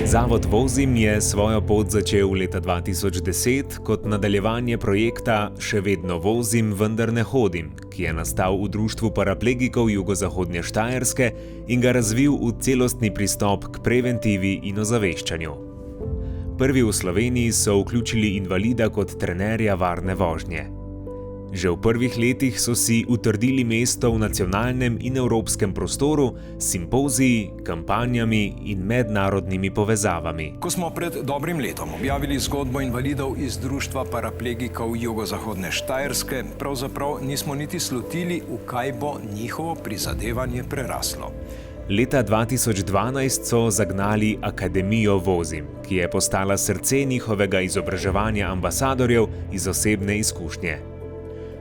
Zavod Vozim je svojo pot začel leta 2010 kot nadaljevanje projekta Še vedno vozim, vendar ne hodim, ki je nastal v Društvu paraplegikov jugozahodne Štajerske in ga razvil v celostni pristop k preventivi in ozaveščanju. Prvi v Sloveniji so vključili invalida kot trenerja varne vožnje. Že v prvih letih so si utrdili mesto v nacionalnem in evropskem prostoru s simpoziji, kampanjami in mednarodnimi povezavami. Ko smo pred dobrim letom objavili zgodbo invalidov iz Društva paraplegikov jugozahodne Štajerske, pravzaprav nismo niti slutili, v kaj bo njihovo prizadevanje preraslo. Leta 2012 so zagnali Akademijo Vozim, ki je postala srce njihovega izobraževanja ambasadorjev iz osebne izkušnje.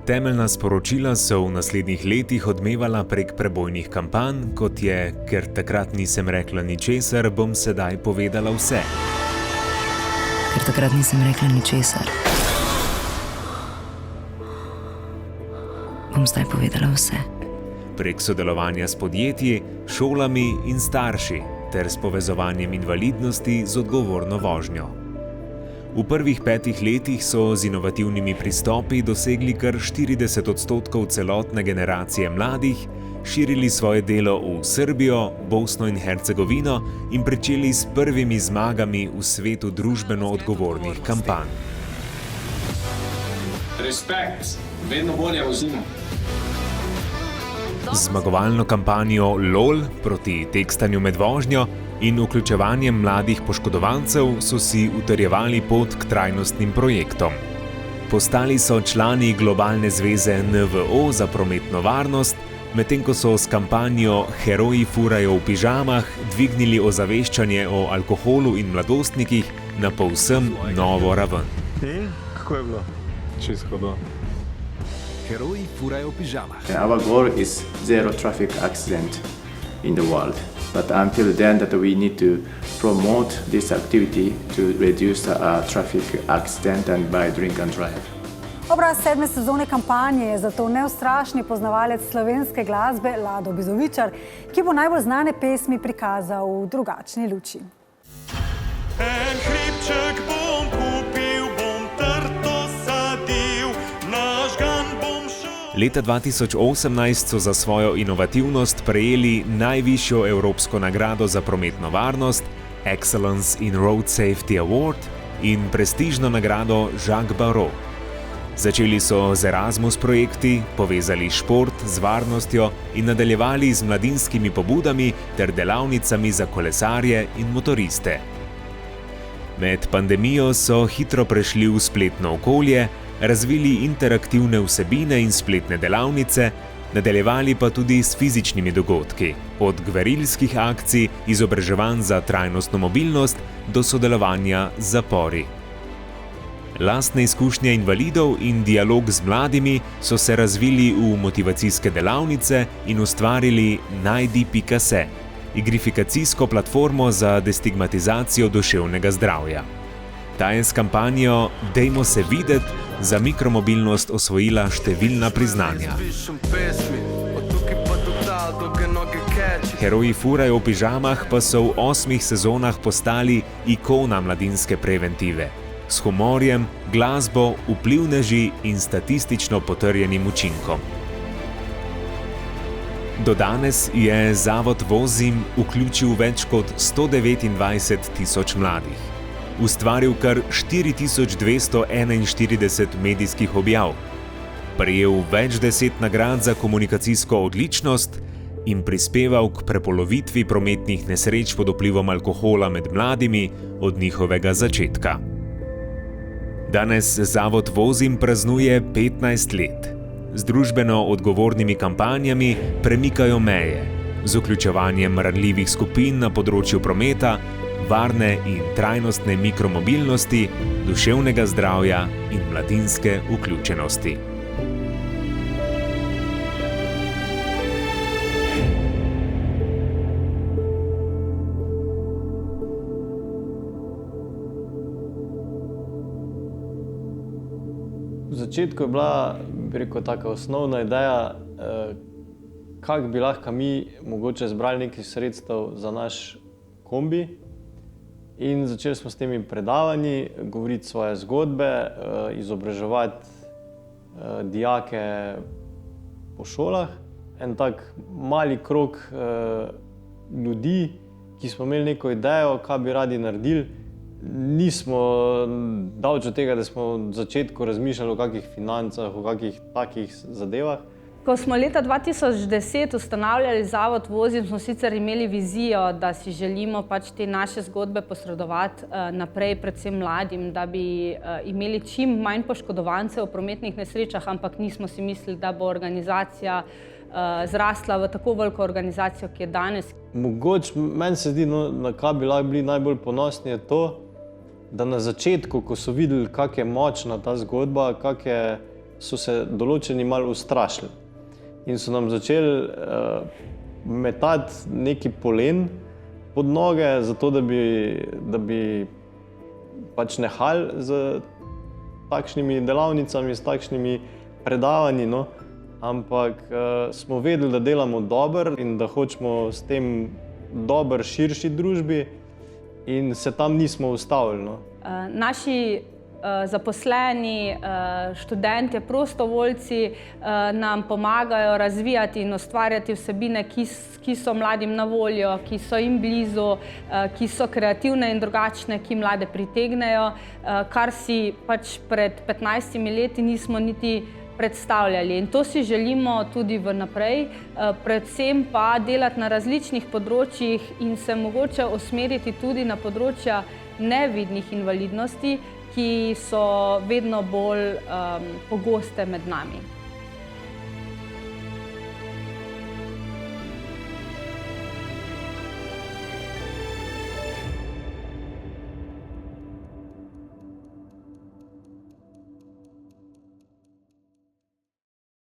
Temeljna sporočila so v naslednjih letih odmevala prek prebojnih kampanj, kot je Ker takrat nisem rekla ničesar, bom sedaj povedala vse. Ker takrat nisem rekla ničesar, bom zdaj povedala vse. Prek sodelovanja s podjetji, šolami in starši ter s povezovanjem invalidnosti z odgovorno vožnjo. V prvih 5 letih so z inovativnimi pristopi dosegli kar 40% celotne generacije mladih, širili svoje delo v Srbijo, Bosno in Hercegovino in pričeli s prvimi zmagami v svetu družbeno odgovornih kampanj. Respekt, vedno bolje vozimo. Z zmagovalno kampanjo LOL proti tekstanju med vožnjo in vključevanjem mladih poškodovancev so si utrjevali pot k trajnostnim projektom. Postali so člani globalne zveze NVO za prometno varnost, medtem ko so s kampanjo Heroji furajo v pižamah dvignili ozaveščanje o alkoholu in mladostnikih na povsem novo raven. In kako je bilo? Čisto hudo. Heroji furajo v pižamah. Our goal is zero traffic accident in the world. But until then, that we need to promote this activity to reduce traffic accident and by drink and drive. Obraz 7. sezone kampanje je zato neustrašni poznavalec slovenske glasbe Lado Bizovičar, ki bo najbolj znane pesmi prikazal v drugačni luči. En hribček bom kupil, bom trto sadil, nažgan bom šel. Leta 2018 so za svojo inovativnost prejeli najvišjo evropsko nagrado za prometno varnost Excellence in Road Safety Award in prestižno nagrado Jacques Barrot. Začeli so z Erasmus projekti, povezali šport z varnostjo in nadaljevali z mladinskimi pobudami ter delavnicami za kolesarje in motoriste. Med pandemijo so hitro prešli v spletno okolje, razvili interaktivne vsebine in spletne delavnice, nadaljevali pa tudi s fizičnimi dogodki, od gverilskih akcij, izobraževanj za trajnostno mobilnost do sodelovanja z zapori. Lastne izkušnje invalidov in dialog z mladimi so se razvili v motivacijske delavnice in ustvarili Najdi.se, igrifikacijsko platformo za destigmatizacijo duševnega zdravja. Ta je s kampanjo Dejmo se videt za mikromobilnost osvojila številna priznanja. Heroji furajo v pižamah pa so v 8 sezonah postali ikona mladinske preventive, s humorjem, glasbo, vplivneži in statistično potrjenim učinkom. Do danes je Zavod Vozim vključil več kot 129.000 mladih. Ustvaril kar 4241 medijskih objav, prejel več 10 nagrad za komunikacijsko odličnost in prispeval k prepolovitvi prometnih nesreč pod vplivom alkohola med mladimi od njihovega začetka. Danes Zavod Vozim praznuje 15 let. Z družbeno odgovornimi kampanjami premikajo meje, z vključevanjem ranljivih skupin na področju prometa, varne in trajnostne mikromobilnosti, duševnega zdravja in mladinske vključenosti. V začetku je bila, bi rekel, taka osnovna ideja, kako bi lahko mi mogoče zbrali nekaj sredstev za naš kombi In začeli smo s temi predavanji, govoriti svoje zgodbe, izobraževati dijake po šolah. En tak mali krog ljudi, ki smo imeli neko idejo, kaj bi radi naredili. Nismo daleč od tega, da smo v začetku razmišljali o kakih financah, o kakih takih zadevah. Ko smo leta 2010 ustanavljali Zavod Vozim, smo sicer imeli vizijo, da si želimo pač te naše zgodbe posredovati naprej, predvsem mladim, da bi imeli čim manj poškodovancev v prometnih nesrečah, ampak nismo si mislili, da bo organizacija zrasla v tako veliko organizacijo, ki je danes. Mogoče meni se zdi, na kaj bi lahko bili najbolj ponosni, je to, da na začetku, ko so videli, kako je močna ta zgodba, so se določeni malo ustrašili. In so nam začeli metati neki polen pod noge, zato da bi pač nehali z takšnimi delavnicami, s takšnimi predavanji, no. Ampak smo vedeli, da delamo dobro in da hočemo s tem dobro širši družbi in se tam nismo ustavili, no. Naši zaposleni, študentje, prostovoljci nam pomagajo razvijati in ustvarjati vsebine, ki so mladim na voljo, ki so jim blizu, ki so kreativne in drugačne, ki mlade pritegnejo, kar si pač pred 15 leti nismo niti predstavljali. In to si želimo tudi vnaprej, predvsem pa delati na različnih področjih in se mogoče usmeriti tudi na področja nevidnih invalidnosti, ki so vedno bolj pogoste med nami.